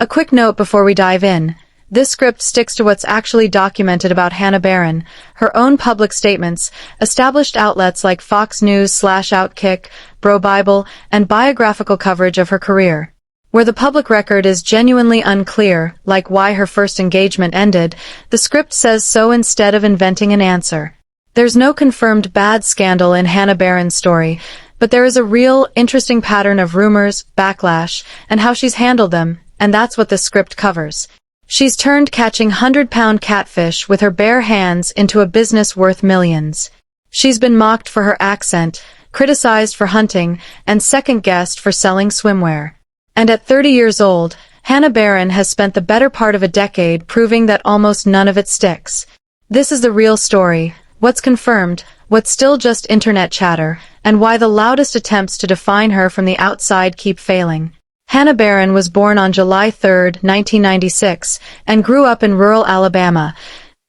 A quick note before we dive in. This script sticks to what's actually documented about Hannah Barron, her own public statements, established outlets like Fox News/Outkick, Bro Bible, and biographical coverage of her career. Where the public record is genuinely unclear, like why her first engagement ended, the script says so instead of inventing an answer. There's no confirmed bad scandal in Hannah Barron's story, but there is a real, interesting pattern of rumors, backlash, and how she's handled them, and that's what this script covers. She's turned catching 100-pound catfish with her bare hands into a business worth millions. She's been mocked for her accent, criticized for hunting, and second-guessed for selling swimwear. And at 30 years old, Hannah Barron has spent the better part of a decade proving that almost none of it sticks. This is the real story, what's confirmed, what's still just internet chatter, and why the loudest attempts to define her from the outside keep failing. Hannah Barron was born on July 3, 1996, and grew up in rural Alabama.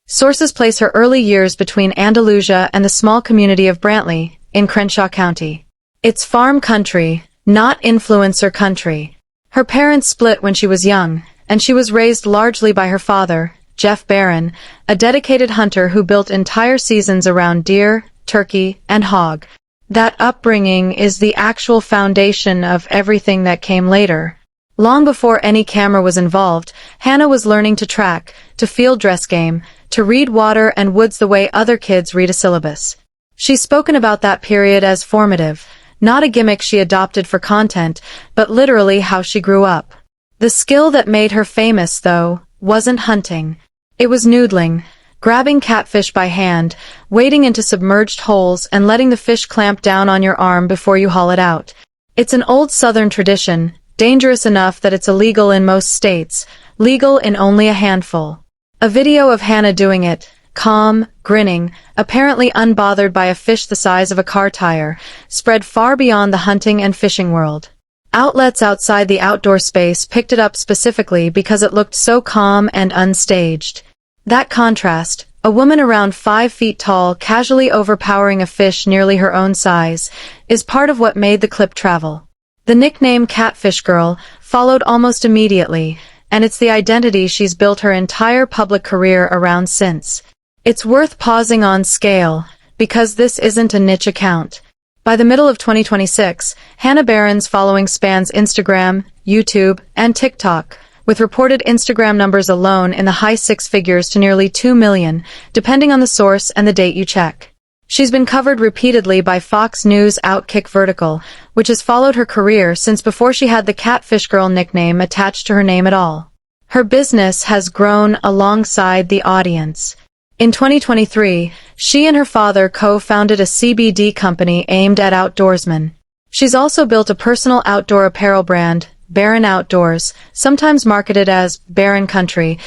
Sources place her early years between Andalusia and the small community of Brantley, in Crenshaw County. It's farm country, not influencer country. Her parents split when she was young, and she was raised largely by her father, Jeff Barron, a dedicated hunter who built entire seasons around deer, turkey, and hog. That upbringing is the actual foundation of everything that came later. Long before any camera was involved, Hannah was learning to track, to field dress game, to read water and woods the way other kids read a syllabus. She's spoken about that period as formative, not a gimmick she adopted for content, but literally how she grew up. The skill that made her famous, though, wasn't hunting. It was noodling. Grabbing catfish by hand, wading into submerged holes and letting the fish clamp down on your arm before you haul it out. It's an old Southern tradition, dangerous enough that it's illegal in most states, legal in only a handful. A video of Hannah doing it, calm, grinning, apparently unbothered by a fish the size of a car tire, spread far beyond the hunting and fishing world. Outlets outside the outdoor space picked it up specifically because it looked so calm and unstaged. That contrast, a woman around 5 feet tall casually overpowering a fish nearly her own size, is part of what made the clip travel. The nickname Catfish Girl followed almost immediately, and it's the identity she's built her entire public career around since. It's worth pausing on scale, because this isn't a niche account. By the middle of 2026, Hannah Barron's following spans Instagram, YouTube, and TikTok, with reported Instagram numbers alone in the high six figures to nearly 2 million, depending on the source and the date you check. She's been covered repeatedly by Fox News' Outkick vertical, which has followed her career since before she had the Catfish Girl nickname attached to her name at all. Her business has grown alongside the audience. In 2023, she and her father co-founded a CBD company aimed at outdoorsmen. She's also built a personal outdoor apparel brand, Barron Outdoors, sometimes marketed as Barron Country,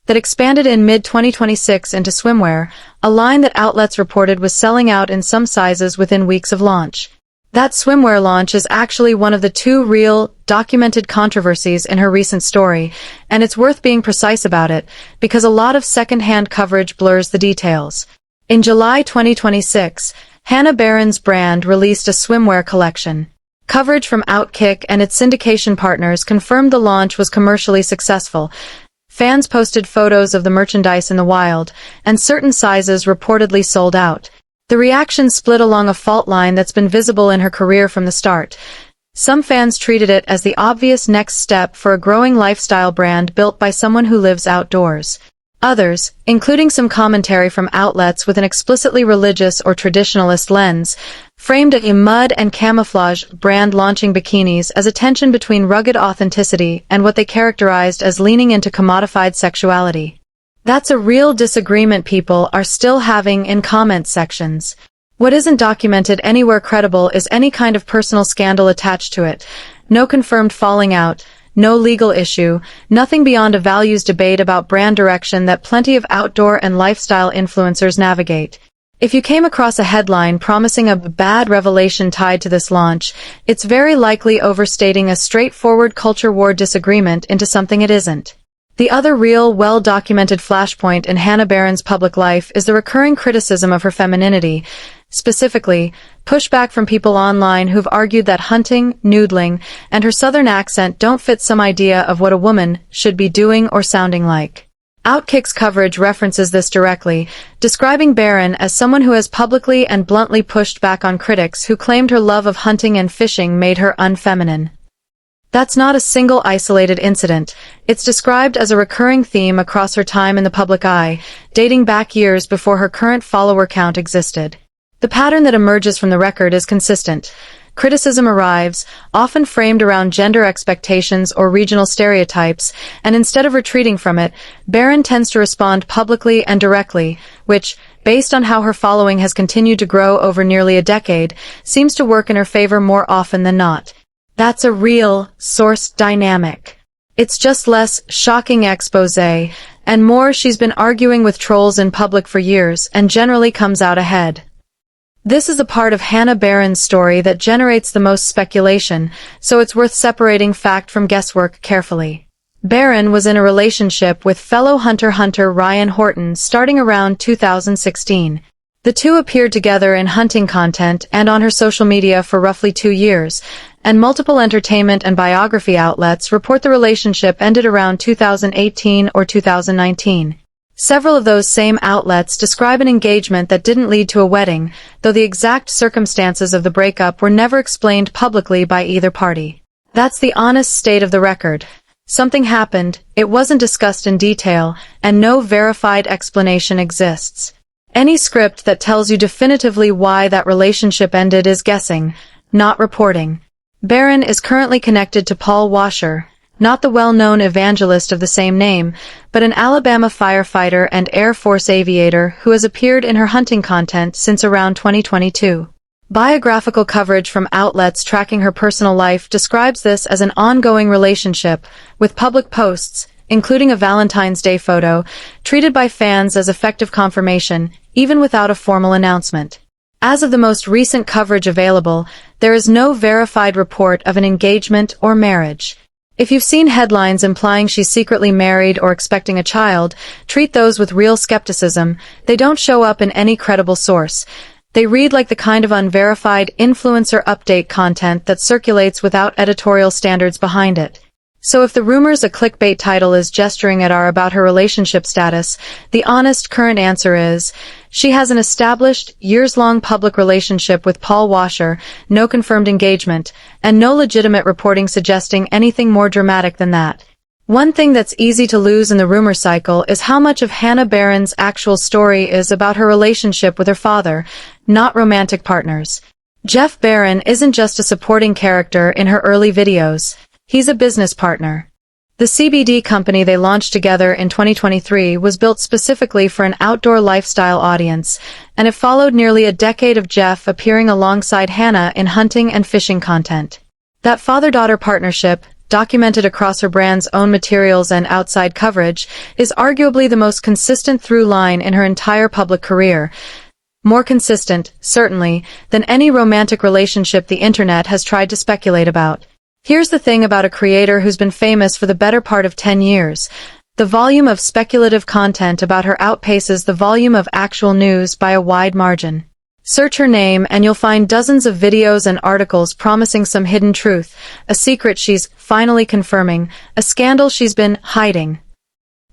that expanded in mid-2026 into swimwear, a line that outlets reported was selling out in some sizes within weeks of launch. That swimwear launch is actually one of the 2 real, documented controversies in her recent story, and it's worth being precise about it, because a lot of second-hand coverage blurs the details. In July 2026, Hannah Barron's brand released a swimwear collection. Coverage from Outkick and its syndication partners confirmed the launch was commercially successful. Fans posted photos of the merchandise in the wild, and certain sizes reportedly sold out. The reaction split along a fault line that's been visible in her career from the start. Some fans treated it as the obvious next step for a growing lifestyle brand built by someone who lives outdoors. Others, including some commentary from outlets with an explicitly religious or traditionalist lens, framed a mud and camouflage brand launching bikinis as a tension between rugged authenticity and what they characterized as leaning into commodified sexuality. That's a real disagreement people are still having in comment sections. What isn't documented anywhere credible is any kind of personal scandal attached to it. No confirmed falling out, no legal issue, nothing beyond a values debate about brand direction that plenty of outdoor and lifestyle influencers navigate. If you came across a headline promising a bad revelation tied to this launch, it's very likely overstating a straightforward culture war disagreement into something it isn't. The other real, well-documented flashpoint in Hannah Barron's public life is the recurring criticism of her femininity. Specifically, pushback from people online who've argued that hunting, noodling, and her southern accent don't fit some idea of what a woman should be doing or sounding like. Outkick's coverage references this directly, describing Barron as someone who has publicly and bluntly pushed back on critics who claimed her love of hunting and fishing made her unfeminine. That's not a single isolated incident. It's described as a recurring theme across her time in the public eye, dating back years before her current follower count existed. The pattern that emerges from the record is consistent. Criticism arrives, often framed around gender expectations or regional stereotypes, and instead of retreating from it, Barron tends to respond publicly and directly, which, based on how her following has continued to grow over nearly a decade, seems to work in her favor more often than not. That's a real source dynamic. It's just less shocking exposé, and more she's been arguing with trolls in public for years and generally comes out ahead. This is a part of Hannah Barron's story that generates the most speculation, so it's worth separating fact from guesswork carefully. Barron was in a relationship with fellow hunter Ryan Horton starting around 2016. The two appeared together in hunting content and on her social media for roughly 2 years, and multiple entertainment and biography outlets report the relationship ended around 2018 or 2019. Several of those same outlets describe an engagement that didn't lead to a wedding, though the exact circumstances of the breakup were never explained publicly by either party. That's the honest state of the record. Something happened, it wasn't discussed in detail, and no verified explanation exists. Any script that tells you definitively why that relationship ended is guessing, not reporting. Barron is currently connected to Paul Washer, not the well-known evangelist of the same name, but an Alabama firefighter and Air Force aviator who has appeared in her hunting content since around 2022. Biographical coverage from outlets tracking her personal life describes this as an ongoing relationship, with public posts, including a Valentine's Day photo, treated by fans as effective confirmation, even without a formal announcement. As of the most recent coverage available, there is no verified report of an engagement or marriage. If you've seen headlines implying she's secretly married or expecting a child, treat those with real skepticism. They don't show up in any credible source. They read like the kind of unverified influencer update content that circulates without editorial standards behind it. So if the Rumours a clickbait title is gesturing at about her relationship status, the honest current answer is, she has an established, years-long public relationship with Paul Washer, no confirmed engagement, and no legitimate reporting suggesting anything more dramatic than that. One thing that's easy to lose in the rumor cycle is how much of Hannah Barron's actual story is about her relationship with her father, not romantic partners. Jeff Barron isn't just a supporting character in her early videos. He's a business partner. The CBD company they launched together in 2023 was built specifically for an outdoor lifestyle audience, and it followed nearly a decade of Jeff appearing alongside Hannah in hunting and fishing content. That father-daughter partnership, documented across her brand's own materials and outside coverage, is arguably the most consistent through line in her entire public career. More consistent, certainly, than any romantic relationship the internet has tried to speculate about. Here's the thing about a creator who's been famous for the better part of 10 years. The volume of speculative content about her outpaces the volume of actual news by a wide margin. Search her name and you'll find dozens of videos and articles promising some hidden truth, a secret she's finally confirming, a scandal she's been hiding.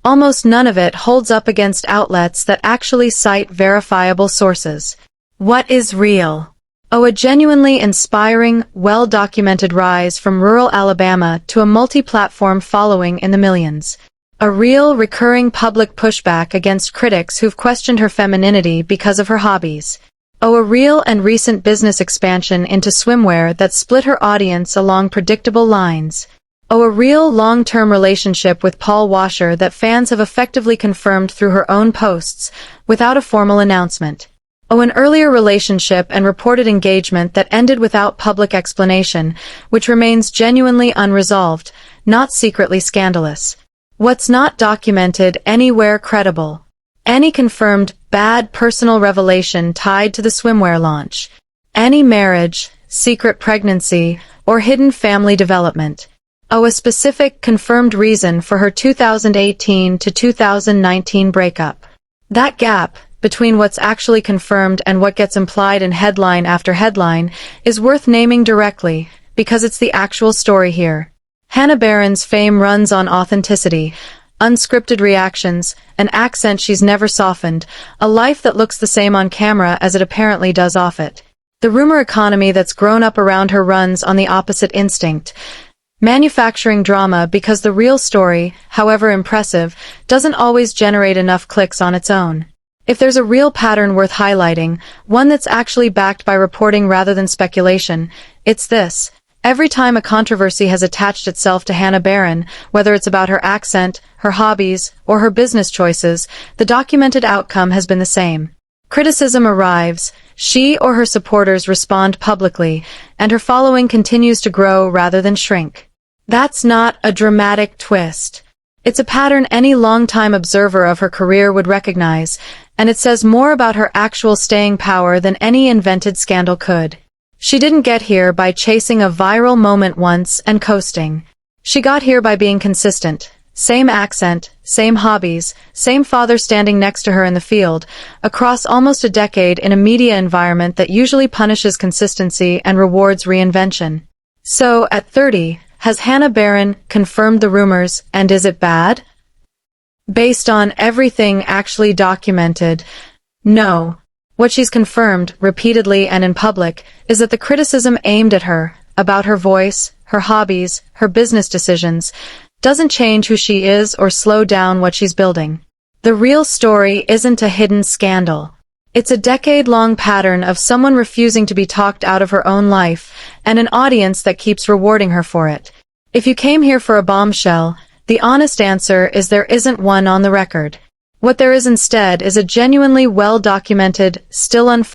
Almost none of it holds up against outlets that actually cite verifiable sources. What is real? Oh, a genuinely inspiring, well-documented rise from rural Alabama to a multi-platform following in the millions. A real, recurring public pushback against critics who've questioned her femininity because of her hobbies. Oh, a real and recent business expansion into swimwear that split her audience along predictable lines. Oh, a real long-term relationship with Paul Washer that fans have effectively confirmed through her own posts, without a formal announcement. Oh, an earlier relationship and reported engagement that ended without public explanation, which remains genuinely unresolved, not secretly scandalous. What's not documented anywhere credible? Any confirmed bad personal revelation tied to the swimwear launch? Any marriage, secret pregnancy, or hidden family development? Oh, a specific confirmed reason for her 2018 to 2019 breakup. That gap, between what's actually confirmed and what gets implied in headline after headline, is worth naming directly, because it's the actual story here. Hannah Barron's fame runs on authenticity, unscripted reactions, an accent she's never softened, a life that looks the same on camera as it apparently does off it. The rumor economy that's grown up around her runs on the opposite instinct. Manufacturing drama because the real story, however impressive, doesn't always generate enough clicks on its own. If there's a real pattern worth highlighting, one that's actually backed by reporting rather than speculation, it's this. Every time a controversy has attached itself to Hannah Barron, whether it's about her accent, her hobbies, or her business choices, the documented outcome has been the same. Criticism arrives, she or her supporters respond publicly, and her following continues to grow rather than shrink. That's not a dramatic twist. It's a pattern any longtime observer of her career would recognize, and it says more about her actual staying power than any invented scandal could. She didn't get here by chasing a viral moment once and coasting. She got here by being consistent. Same accent, same hobbies, same father standing next to her in the field, across almost a decade in a media environment that usually punishes consistency and rewards reinvention. So, at 30, has Hannah Barron confirmed the rumors, and is it bad? Based on everything actually documented, no. What she's confirmed, repeatedly and in public, is that the criticism aimed at her, about her voice, her hobbies, her business decisions, doesn't change who she is or slow down what she's building. The real story isn't a hidden scandal. It's a decade-long pattern of someone refusing to be talked out of her own life, and an audience that keeps rewarding her for it. If you came here for a bombshell, the honest answer is there isn't one on the record. What there is instead is a genuinely well-documented, still unfolding